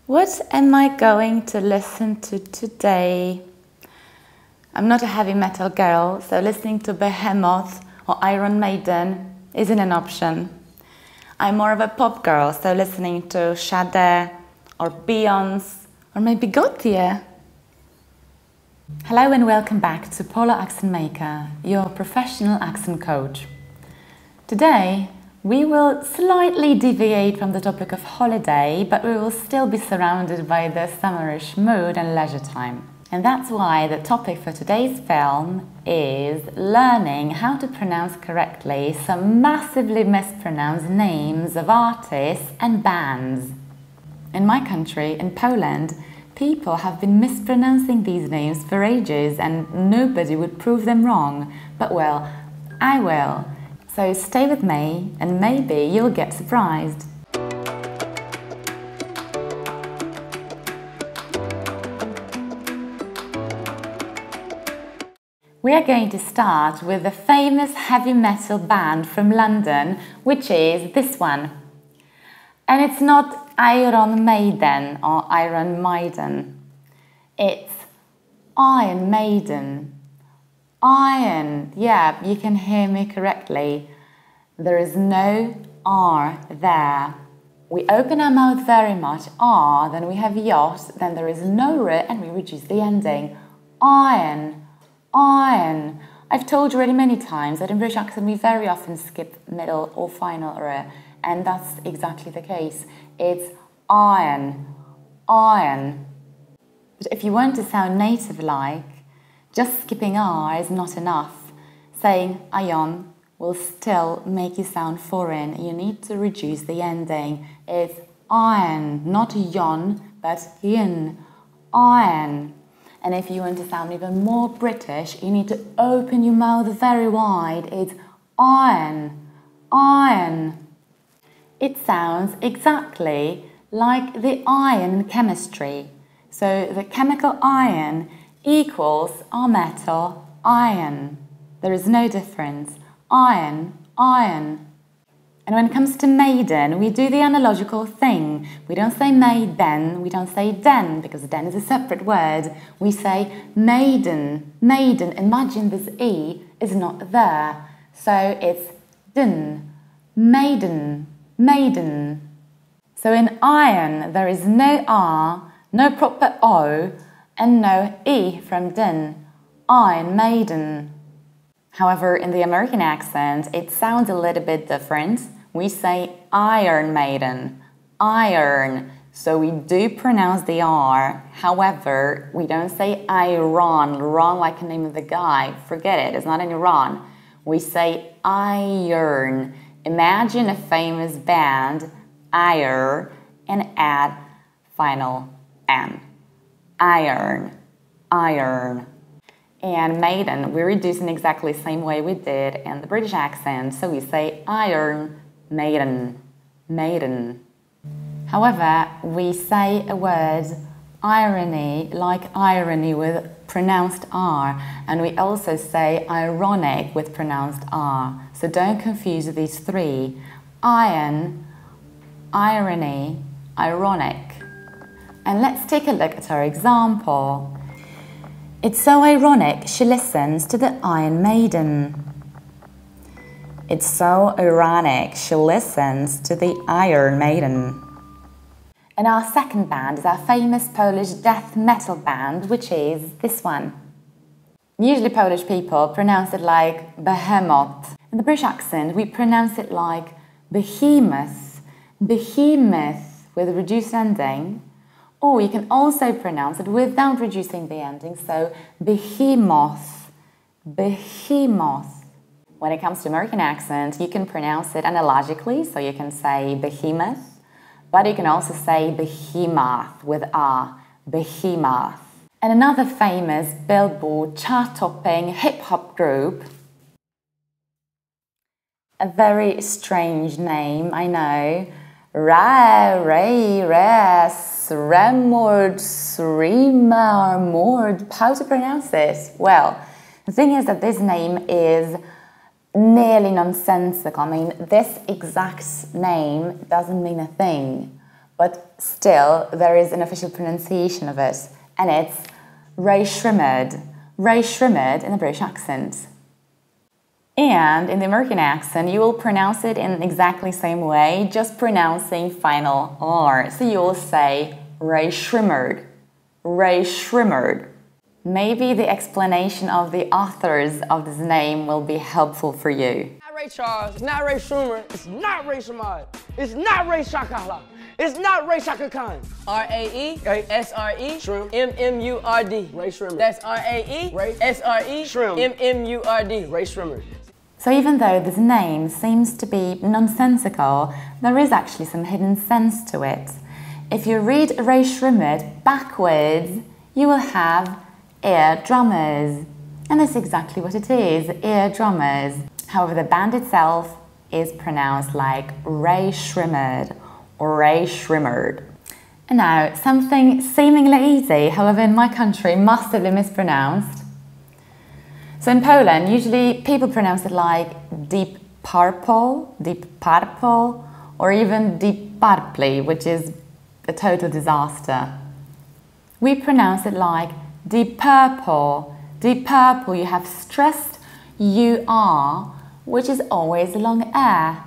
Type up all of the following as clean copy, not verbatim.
What am I going to listen to today? I'm not a heavy metal girl, so listening to BEHEMOTH or Iron Maiden isn't an option. I'm more of a pop girl, so listening to SADE or Bee-yons or maybe GOTYE. Hello and welcome back to Polar Accent Maker, your professional accent coach. Today, we will slightly deviate from the topic of holiday, but we will still be surrounded by the summerish mood and leisure time. And that's why the topic for today's film is learning how to pronounce correctly some massively mispronounced names of artists and bands. In my country, in Poland, people have been mispronouncing these names for ages and nobody would prove them wrong. But well, I will. So stay with me and maybe you'll get surprised. We are going to start with the famous heavy metal band from London, which is this one. And it's not Iron Maiden or Iron Maiden. It's Iron Maiden. Iron, yeah, you can hear me correctly. There is no R there. We open our mouth very much, R, then we have yacht, then there is no R, and we reduce the ending. Iron, iron. I've told you already many times that in British accent we very often skip middle or final R, and that's exactly the case. It's iron, iron. But if you want to sound native-like, just skipping R is not enough. Saying ion will still make you sound foreign. You need to reduce the ending. It's iron, not yon, but yin. Iron. And if you want to sound even more British, you need to open your mouth very wide. It's iron, iron. It sounds exactly like the iron in chemistry. So the chemical iron equals our metal iron. There is no difference. Iron, iron. And when it comes to maiden, we do the analogical thing. We don't say MAIDEN, we don't say den, because den is a separate word. We say maiden, maiden. Imagine this E is not there. So it's din, maiden, maiden. So in iron, there is no R, no proper O, and no E from din. Iron Maiden. However, in the American accent, it sounds a little bit different. We say Iron Maiden. Iron. So we do pronounce the R. However, we don't say Iran. Wrong like the name of the guy. Forget it. It's not in Iran. We say iron. Imagine a famous band, IR, and add final N. Iron, iron. And maiden, we reduce in exactly the same way we did in the British accent. So we say iron, maiden, maiden. However, we say a word irony like irony with pronounced R. And we also say ironic with pronounced R. So don't confuse these three. Iron, irony, ironic. And let's take a look at our example. It's so ironic she listens to the Iron Maiden. It's so ironic she listens to the Iron Maiden. And our second band is our famous Polish death metal band, which is this one. Usually Polish people pronounce it like behemoth. In the British accent, we pronounce it like behemoth, behemoth with a reduced ending. Or you can also pronounce it without reducing the ending, so behemoth, behemoth. When it comes to American accent, you can pronounce it analogically, so you can say behemoth, but you can also say behemoth with R, behemoth. And another famous Billboard chart-topping hip-hop group, a very strange name, I know, Rae Sremmurd, how to pronounce this? Well, the thing is that this name is nearly nonsensical. I mean, this exact name doesn't mean a thing. but still there is an official pronunciation of it, and it's Rae Sremmurd. Rae Sremmurd in the British accent. And in the American accent, you will pronounce it in exactly the same way, just pronouncing final R. So you will say Rae Sremmurd. Rae Sremmurd. Maybe the explanation of the authors of this name will be helpful for you. It's not Ray Charles, it's not Rae Sremmurd, it's not Rae Sremmurd, it's not Rae Shakala, it's not Rae Shaka Khan. R-A-E, S-R-E, Shrimp, M-M-U-R-D, Rae Sremmurd. That's R-A-E, S-R-E, Shrimp, M-M-U-R-D, Rae Sremmurd. So even though this name seems to be nonsensical, there is actually some hidden sense to it. If you read Rae Sremmurd backwards, you will have ear drummers. And that's exactly what it is, ear drummers. However, the band itself is pronounced like Rae Sremmurd or Rae Sremmurd. And now, something seemingly easy, however in my country massively mispronounced. So in Poland, usually people pronounce it like deep purple, or even deep purple, which is a total disaster. We pronounce it like deep purple. Deep purple, you have stressed UR, which is always a long R.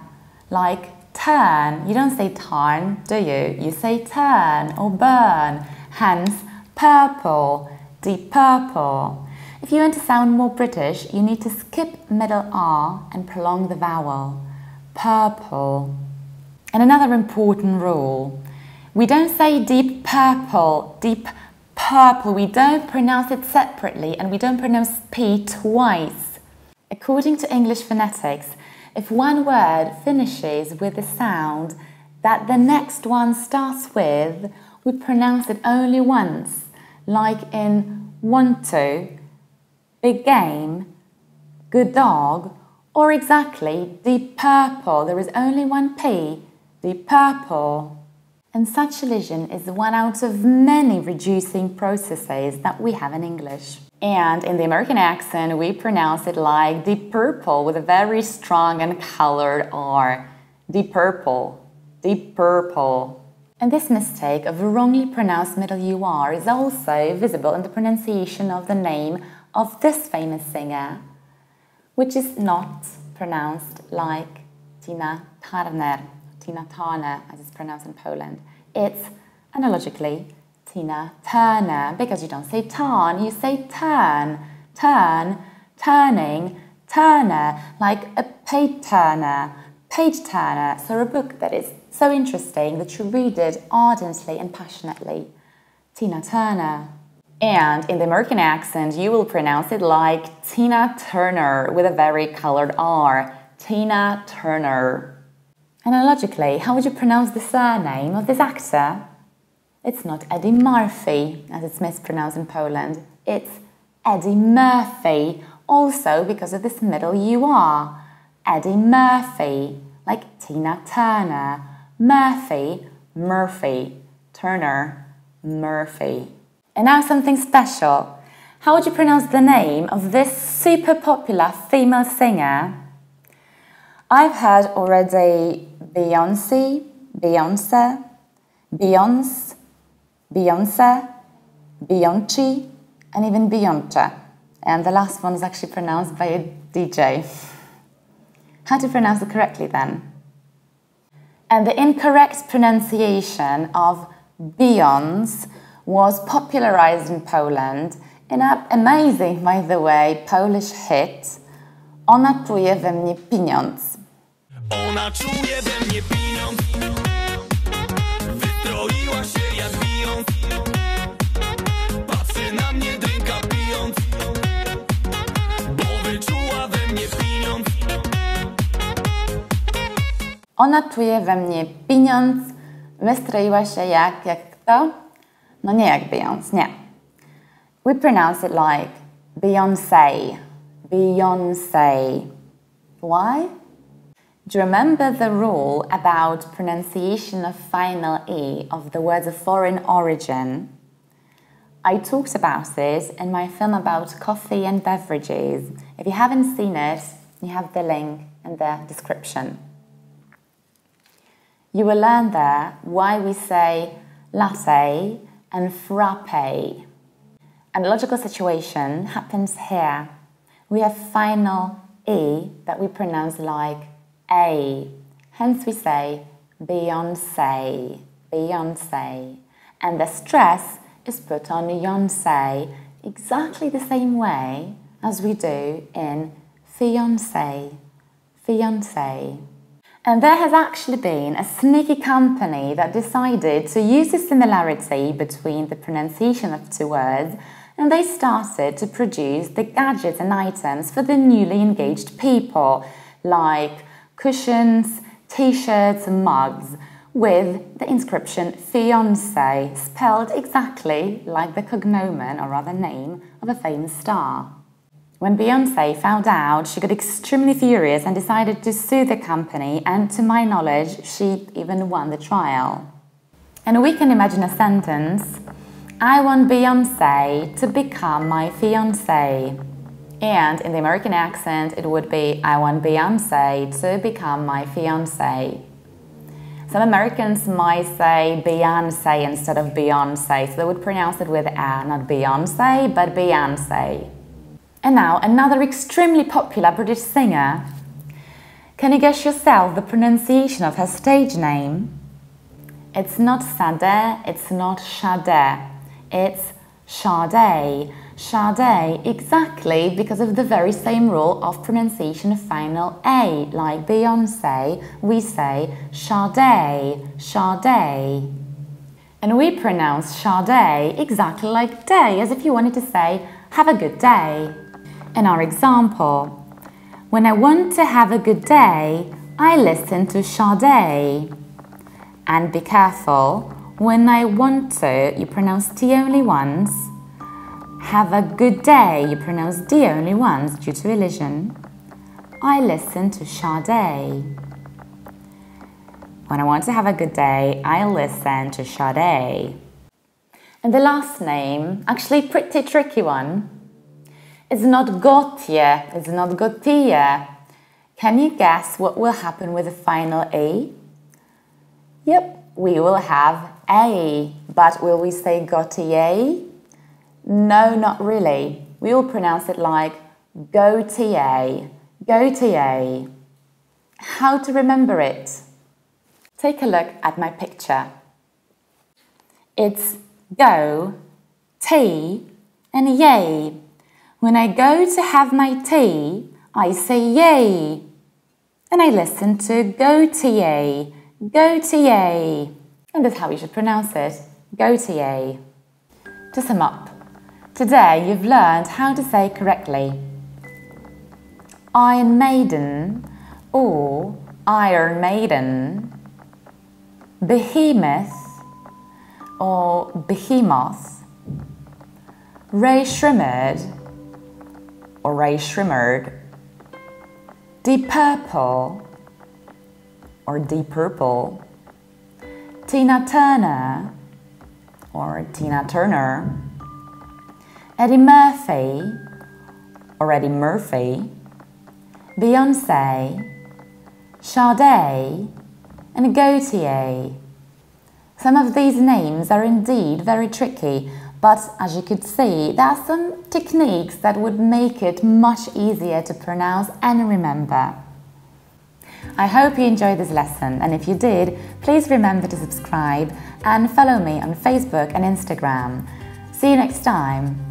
Like turn, you don't say tarn, do you? You say turn or burn, hence purple, deep purple. If you want to sound more British, you need to skip middle R and prolong the vowel, purple. And another important rule, we don't say deep purple, deep purple, we don't pronounce it separately and we don't pronounce P twice. According to English phonetics, if one word finishes with a sound that the next one starts with, we pronounce it only once, like in want to, big game, good dog, or exactly deep purple. There is only one P, deep purple. And such elision is one out of many reducing processes that we have in English. And in the American accent, we pronounce it like deep purple with a very strong and colored R. Deep purple, deep purple. And this mistake of wrongly pronounced middle UR is also visible in the pronunciation of the name of this famous singer, which is not pronounced like Tina Turner, as it's pronounced in Poland. It's, analogically, Tina Turner, because you don't say turn, you say turn, turn, turning, Turner, like a page turner, so a book that is so interesting that you read it ardently and passionately. Tina Turner. And in the American accent, you will pronounce it like Tina Turner with a very colored R. Tina Turner. Analogically, how would you pronounce the surname of this actor? It's not Eddie Murphy, as it's mispronounced in Poland. It's Eddie Murphy, also because of this middle UR. Eddie Murphy, like Tina Turner. Murphy, Murphy. Turner, Murphy. And now something special. How would you pronounce the name of this super popular female singer? I've heard already Beyonce, Beyonce, Beyonce, Beyonce, Beyonce, and even Beyonce. And the last one is actually pronounced by a DJ. How to pronounce it correctly then? And the incorrect pronunciation of Bee-yons was popularized in Poland in an amazing, by the way, Polish hit, Ona czuje we mnie pieniądz. Ona czuje we mnie pieniądz, wystroiła się jak Beyonce, patrzy na mnie drinka pijąc, bo wyczuła we mnie pieniądz. Ona czuje we mnie pieniądz, wystroiła się jak kto? No nie jak Beyonce, nie. We pronounce it like Beyonce, Beyonce. Why? Do you remember the rule about pronunciation of final E of the words of foreign origin? I talked about it in my film about coffee and beverages. If you haven't seen it, you have the link in the description. You will learn there why we say latte and frappe. And the logical situation happens here. We have final E that we pronounce like A. Hence we say Beyonce, Beyonce. And the stress is put on Beyonce exactly the same way as we do in fiancé, fiancé. And there has actually been a sneaky company that decided to use the similarity between the pronunciation of two words, and they started to produce the gadgets and items for the newly engaged people, like cushions, t-shirts, mugs, with the inscription fiancé, spelled exactly like the cognomen, or rather name, of a famous star. When Beyonce found out, she got extremely furious and decided to sue the company, and to my knowledge, she even won the trial. And we can imagine a sentence: I want Beyonce to become my fiancé. And in the American accent, it would be, I want Beyonce to become my fiancé. Some Americans might say Beyonce instead of Beyonce, so they would pronounce it with A, not Beyonce, but Beyonce. And now, another extremely popular British singer. Can you guess yourself the pronunciation of her stage name? It's not SADE, it's not SADE, it's Sade. Sade, exactly because of the very same rule of pronunciation of final A. Like Beyonce, we say Sade, Sade. And we pronounce Sade exactly like day, as if you wanted to say, have a good day. In our example, when I want to have a good day, I listen to Sade. And be careful, when I want to, you pronounce T only once. Have a good day, you pronounce D only once due to elision. I listen to Sade. When I want to have a good day, I listen to Sade. And the last name, actually pretty tricky one. It's not GOTYE, it's not GOTYE. Can you guess what will happen with the final A? Yep, we will have A, but will we say GOTYE? No, not really. We will pronounce it like GOTYE, GOTYE. How to remember it? Take a look at my picture. It's go, tea, and yay. When I go to have my tea, I say yay. And I listen to GOTYE, GOTYE. And that's how you should pronounce it, GOTYE. To sum up, today you've learned how to say correctly Iron Maiden or Iron Maiden, Behemoth or Behemoth, Rae Sremmurd or Rae Sremmurd, Deep Purple or Deep Purple, Tina Turner or Tina Turner, Eddie Murphy or Eddie Murphy, Beyonce, Sade, and GOTYE. Some of these names are indeed very tricky, but as you could see, there are some techniques that would make it much easier to pronounce and remember. I hope you enjoyed this lesson, and if you did, please remember to subscribe and follow me on Facebook and Instagram. See you next time!